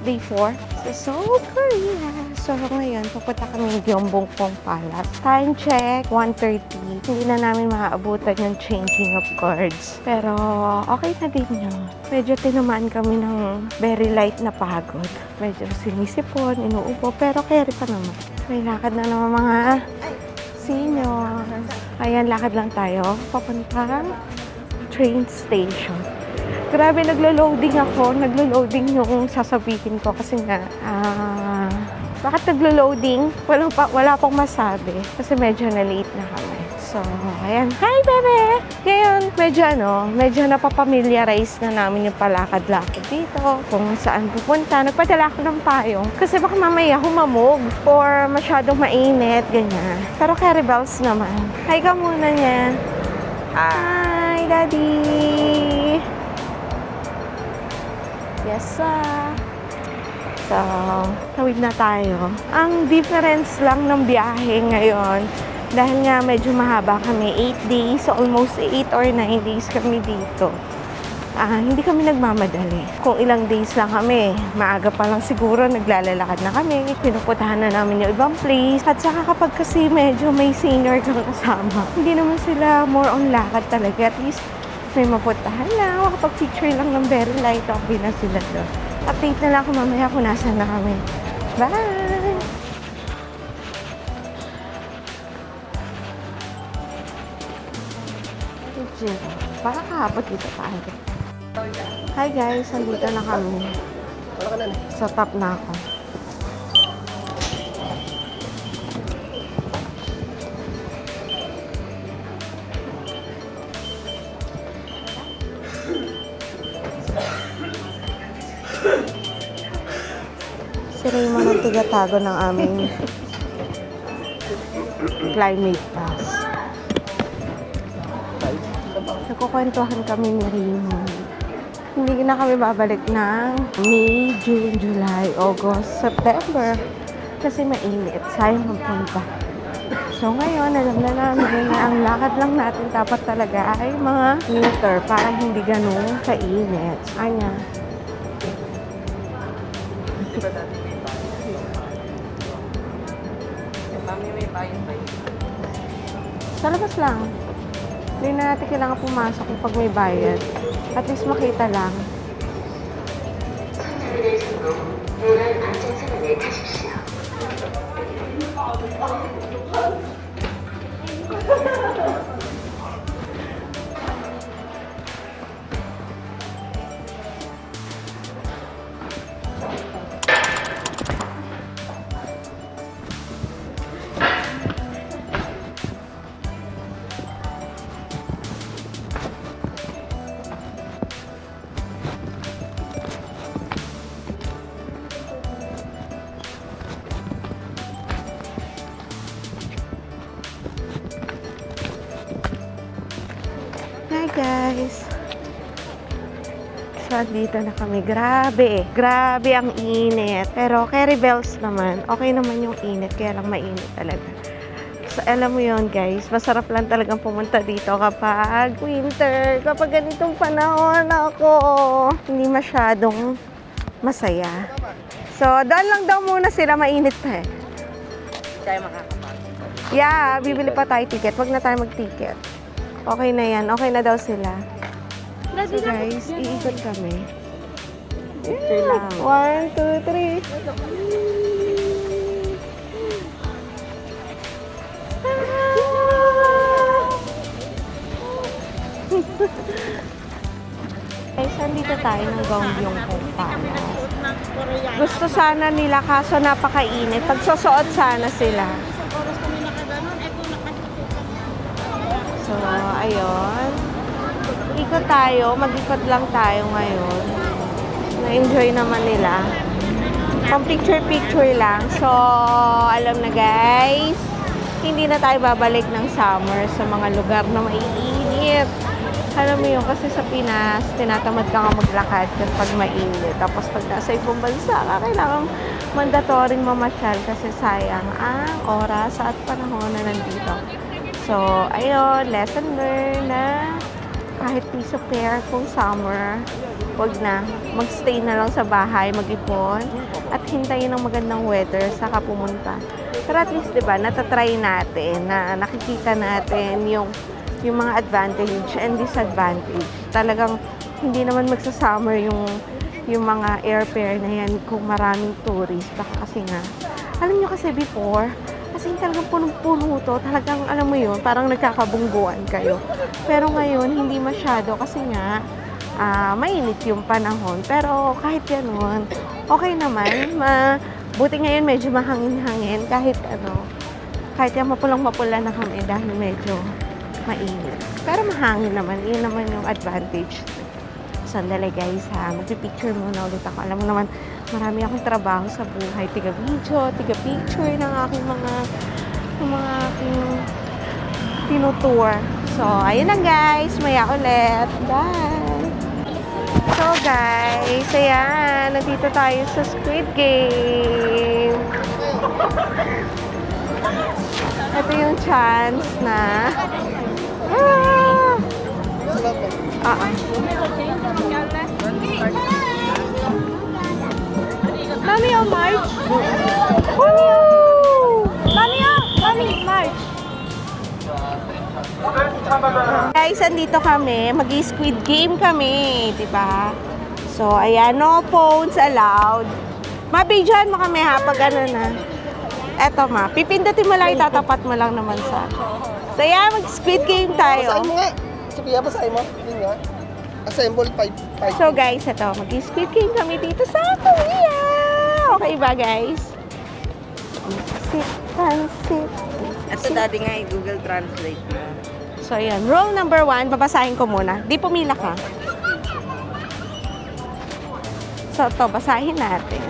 Day 4 sa Seoul, Korea. So ngayon, pupunta kami ng Gyeongbokgung Palace. Time check, 1:30. Hindi na namin maaabutan yung changing of guards. Pero okay na din yun. Medyo tinamaan kami ng very light na pagod. Medyo sinisipon, inuupo, pero carry pa naman. May lakad na naman mga seniors. Ayan, lakad lang tayo. Papuntang train station. Grabe, naglo-loading ako. Naglo-loading yung sasabihin ko kasi nga, bakit naglo-loading? Wala pong masabi kasi medyo na-late na kami. So, ayan. Hi, bebe! Ngayon, medyo napapamiliarize na namin yung palakad-lakad dito. Kung saan pupunta. Nagpadala ako ng payong kasi baka mamaya humamog or masyadong mainit, ganyan. Pero carry bells naman. Hi ka muna niya. Hi, Daddy! Yes, So, tawid na tayo. Ang difference lang ng biyahe ngayon, dahil nga medyo mahaba kami, 8 days, so almost 8 or 9 days kami dito. Hindi kami nagmamadali. Kung ilang days lang kami, maaga pa lang siguro, naglalalakad na kami, pinupuntahan na namin yung ibang place. At saka kapag kasi medyo may senior kang kasama, hindi naman sila more on lakad talaga. At least, may mapuntahan na, makapag-picture lang ng very light, okay na sila doon. Update na lang ako mamaya kung nasan na kami. Bye! Para kahapon dito tayo. Hi guys, nandito na kami. Sa top na ako. Si Raymond ang tigatago ng aming climate pass. Nagkukwentuhan kami ni Raymond. Hindi na kami babalik ng May, June, July, August, September. Kasi mainit. Sayang magpunta. So ngayon, alam na namin na ang lakad lang natin dapat talaga ay mga meter para hindi ganun kainit. Anya. Sa labas lang. Hindi na natin kailangan pumasok kapag may bayad. At least makita lang. Hi guys! So, dito na kami. Grabe! Grabe ang init. Pero carry bells naman. Okay naman yung init. Kaya lang mainit talaga. So, alam mo yon guys. Masarap lang talagang pumunta dito kapag winter. Kapag ganitong panahon ako. Hindi masyadong masaya. So, doon lang daw muna sila. Mainit pa eh. Tayo makakapag. Yeah, bibili pa tayo ticket. Wag na tayo mag-ticket. Okay na yan. Okay na daw sila. So guys, iikot kami. Yeah. 1, 2, 3. Guys, nandito tayo ng Gyeongbokgung Palace. Gusto sana nila kaso napakainit. Pagsusuot sana sila. So, ayun. Ikot tayo. Mag-ikot lang tayo ngayon. Na-enjoy naman nila. Pang picture-picture lang. So, alam na guys, hindi na tayo babalik ng summer sa mga lugar na maiinit. Alam mo yun, kasi sa Pinas, tinatamad ka nga maglakad kapag mainit. Tapos pag nasa ibang bansa ka, kailangan mandatoring mamasyal kasi sayang ang oras at panahon na nandito. So, ayun, lesson learned na kahit piso pair kung summer, wag na. Magstay na lang sa bahay, mag-ipon, at hintayin ng magandang weather, saka pumunta. Pero at least, di ba, natatry natin, na nakikita natin yung mga advantage and disadvantage. Talagang hindi naman magsa-summer yung mga airfare na yan kung maraming tourist. Baka kasi nga, alam nyo kasi before, kasi talagang punong-puno to. Talagang, alam mo yun, parang nagkakabungguan kayo. Pero ngayon, hindi masyado kasi nga, mainit yung panahon. Pero kahit ganun, okay naman. Buti ngayon medyo mahangin-hangin kahit yung mapulang-mapula na kami dahil medyo mainit. Pero mahangin naman. Yun naman yung advantage. Sandali guys ha, magpipicture muna ulit ako. Alam mo naman, marami akong trabaho sa buhay. Tiga-video, tiga-picture ng aking mga aking tinutour. So, ayun na guys. Maya ulit. Bye! So guys, ayan, nandito tayo sa Squid Game. Ito yung chance na Mami, oh March. Mami, March. Guys, andito kami. Mag-squid game kami, diba? So, ayan, no phones allowed. Mabidyohan mo kami ha, pag ano na. Eto ma, pipindutin mo lang, itatapat mo lang naman sa. So, ayan, mag-squid game tayo. Basahin mo nga. Sabihan, basahin mo. Yun nga. Assemble 5. So, guys, ito, mag-squid game kami dito sa Korea. Okay ba, guys? Sit. Ito dati nga yung Google Translate na. So, ayan. Rule number 1, babasahin ko muna. Di pumila ka. So, ito, basahin natin.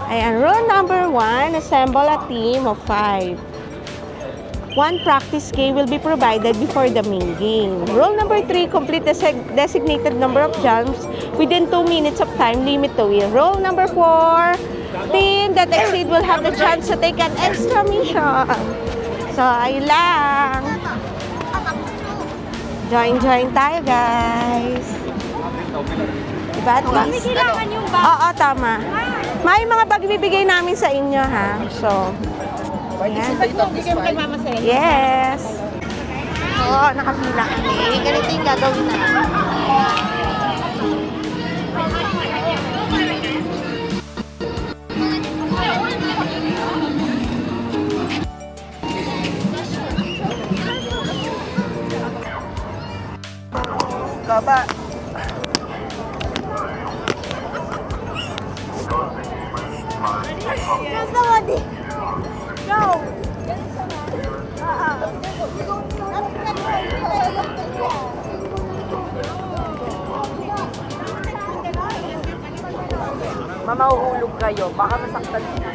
Ayan. Rule number 1, assemble a team of 5. One practice game will be provided before the main game. Rule number 3, complete the designated number of jumps within 2 minutes of time limit to win. Rule number 4, team that exceed will have the chance to take an extra mission. So, ayun lang. Join tayo, guys. Diba at least? Kailangan yung bag. Oo, tama. May mga bag bibigay namin sa inyo, ha? So, ayan. Yes. Oo, nakapila kami. Ganito yung gagawin namin. Kaba. Mamauhulog kayo, baka masaktan niyo.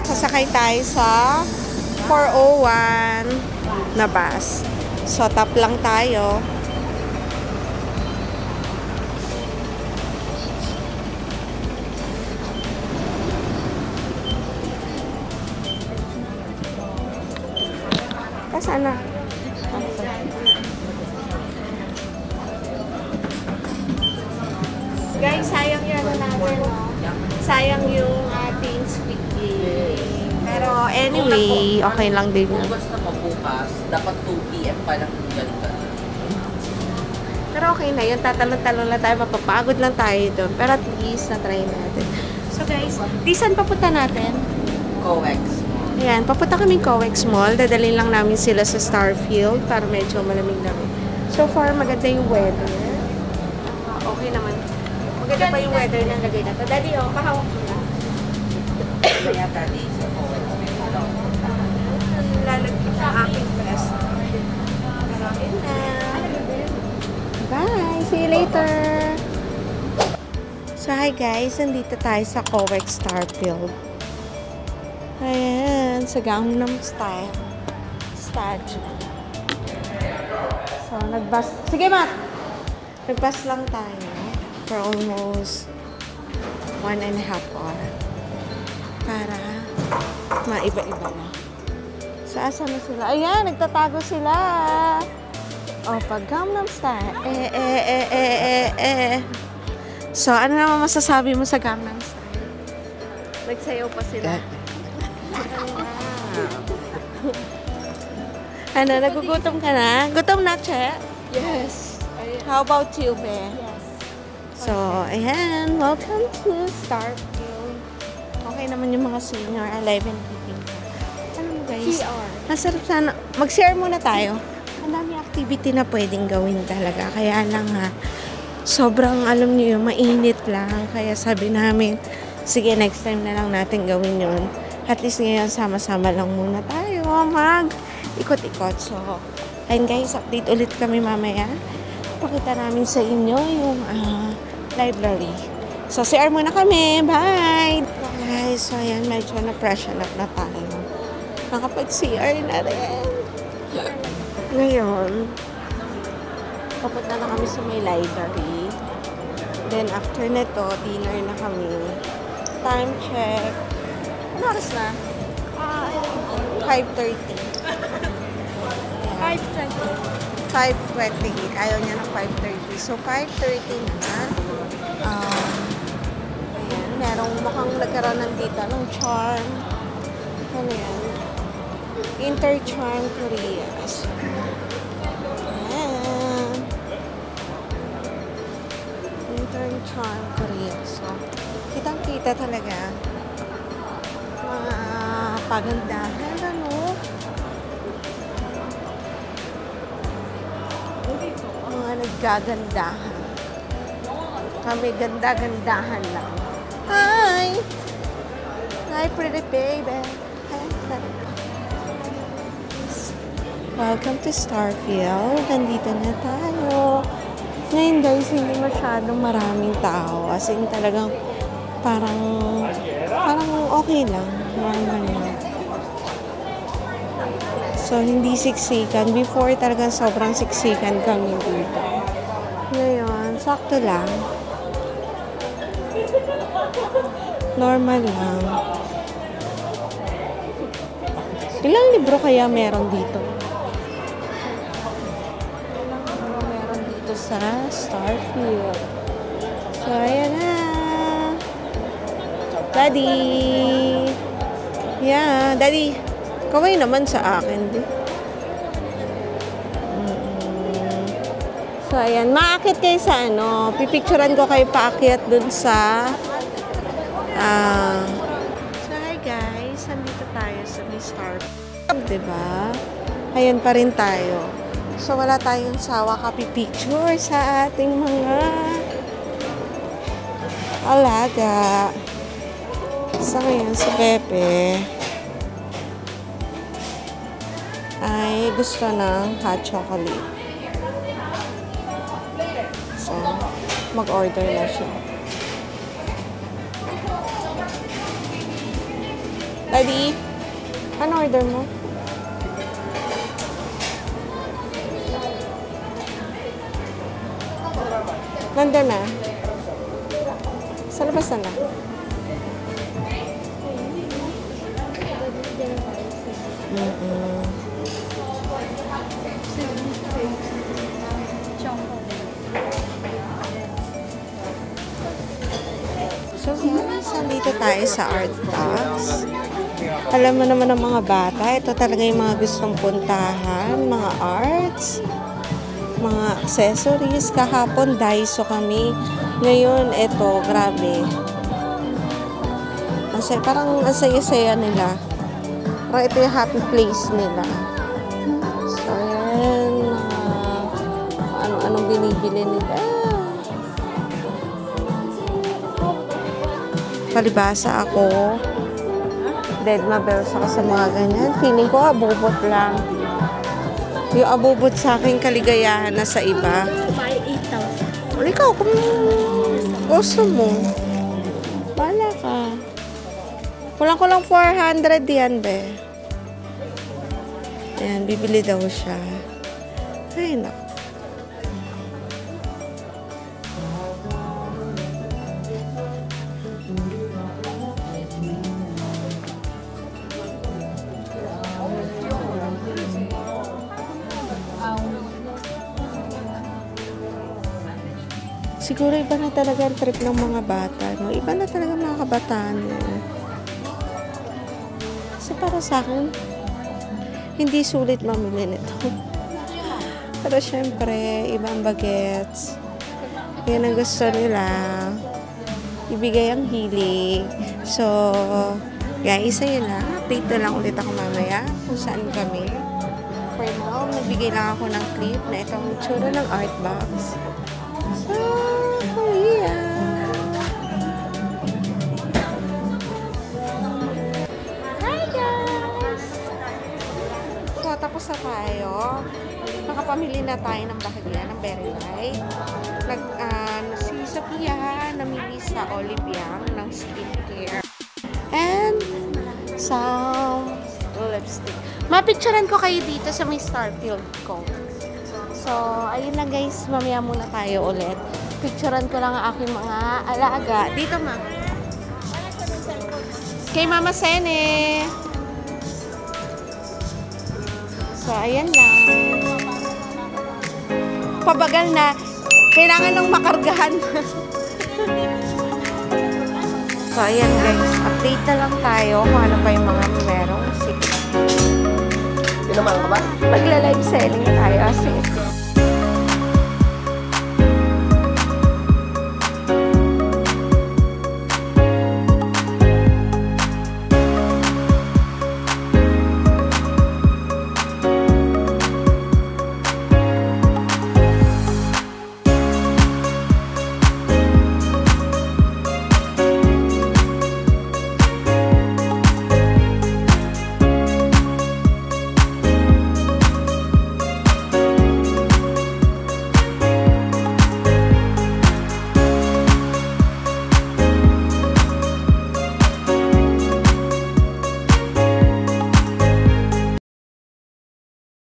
Sasakay tayo sa 401 na bus. So, tap lang tayo. Saan na? Guys, sayang yung ano natin, no? Sayang yung ating Squid Game. Pero anyway, okay lang din yun. Basta mabukas, dapat 2 PM pa lang dyan ka. Pero okay na yun, tatalon-talon lang tayo, mapapagod lang tayo doon. Pero at least, na-try natin. So guys, di saan papunta natin? COEX. Ayan, papunta kaming COEX Mall. Dadalhin lang namin sila sa Starfield para medyo malamig-lamig. So far, maganda yung weather. Okay naman. Maganda pa yung weather na lagay na to. Daddy, oh, kahawak mo na. Kaya dati sa COEX. Lalagyan sa aking press. Pero yun na. Bye! See you later! So, hi guys. Nandito tayo sa COEX Starfield. Ayan, sa Gangnam Style statue. So, nagbus. Sige, Matt! Nagbus lang tayo for almost 1.5 hours para maiba-iba na. Saan na sila? Ayan, nagtatago sila. O, pag Gangnam Style. So, ano naman masasabi mo sa Gangnam Style? Nagsayaw pa sila. Ano, nagugutom ka na? Gutom na, Che? Yes. How about you, Be? Yes. So, ayan. Welcome to Starfield. Okay naman yung mga senior alive and kicking. Ano mo, guys? CR. Masarap sana. Mag-share muna tayo. Ang dami activity na pwedeng gawin talaga. Kaya lang ha, sobrang alam niyo yung mainit lang. Kaya sabi namin, sige, next time na lang natin gawin yun. At least ngayon, sama-sama lang muna tayo. Ikot-ikot. So, ayun guys, update ulit kami mamaya. Pakita namin sa inyo yung library. So, CR muna kami. Bye! Guys, so ayan, medyo na-freshen up na tayo. Nakapag-CR na rin. Ngayon, papunta na kami sa may library. Then, after nito, dinner na kami. Time check. Ano oras na? 5:30. 5:20. Ayaw niya ng 5:30. So, 5:30 na. Ayan, merong mukhang nagkaroon nandito ng charm. Ano yan? Intercharm Korea. So, ayan. Intercharm Korea. So, kitang-kita talaga. Mga pagandahan, ano? Mga naggagandahan. Kami ganda-gandahan lang. Hi! Hi, pretty baby. Welcome to Starfield. Nandito na tayo. Ngayon guys, hindi masyadong maraming tao. As in talagang parang okay lang. Normal lang. So, hindi siksikan. Before talagang sobrang siksikan kami dito. Ngayon, sakto lang. Normal lang. Ilang libro kaya meron dito? Meron dito sa Starfield. So, ayan na. Daddy! Yeah, Daddy. Kaway naman sa akin, di. So, ayan. Maakit kayo sa ano. Pipicturan ko kayo paakyat dun sa so, hi guys. Nandito tayo sa Starfield, diba? Ayan pa rin tayo. So, wala tayong sawa kapipicture sa ating mga alaga. So, ngayon, si Pepe ay gusto ng hot chocolate. So, mag-order na siya. Daddy, ano order mo? Nandun na. Sa labas na na. So guys, nandito tayo sa Art Box. Alam mo naman ng mga bata, ito talaga yung mga gustong puntahan, mga arts, mga accessories. Kahapon, Daiso kami. Ngayon, ito, grabe. Parang ang saya-saya nila. Parang ito yung happy place nila. So, ayan. Ano-anong binibili nila. Palibasa ako. Dead mabels ako sa mga ganyan. Feeling ko abubot lang. Yung abubot sa akin kaligayahan na sa iba. Buy 8,000. O, ikaw, kung gusto mo. Wala ka. Kulang-kulang 400 yan, be. Ayan, bibili daw siya. Ay, naku. Siguro iba na talaga ang trip ng mga bata, no? Iba na talaga mga kabataan, no? Kasi para sa akin, hindi sulit mamili nito. Pero syempre, ibang bagets. Yan ang gusto nila. Ibigay ang hilig. So, guys, ayun na. Update na lang ulit ako mamaya kung saan kami. For now, nagbigay lang ako ng clip na itong tsura ng art box. So, yeah. Hi, guys! So, tapos na tayo. Nakapamili na tayo ng bahagya ng Very Light. Si Sophia namili sa Olive Young ng skincare. And some lipstick. Mapicturean ko kayo dito sa may Starfield ko. So, ayun na guys. Mamaya muna tayo ulit. Picturean ko lang ang aking mga alaga. Dito, ma. Kay Mama Sene. So, ayan lang. Pabagal na. Kailangan nang makargahan. So, ayan guys. Update na lang tayo kung ano pa yung mga merong. Tinamaan ka ba? Magla-live selling tayo. Sige.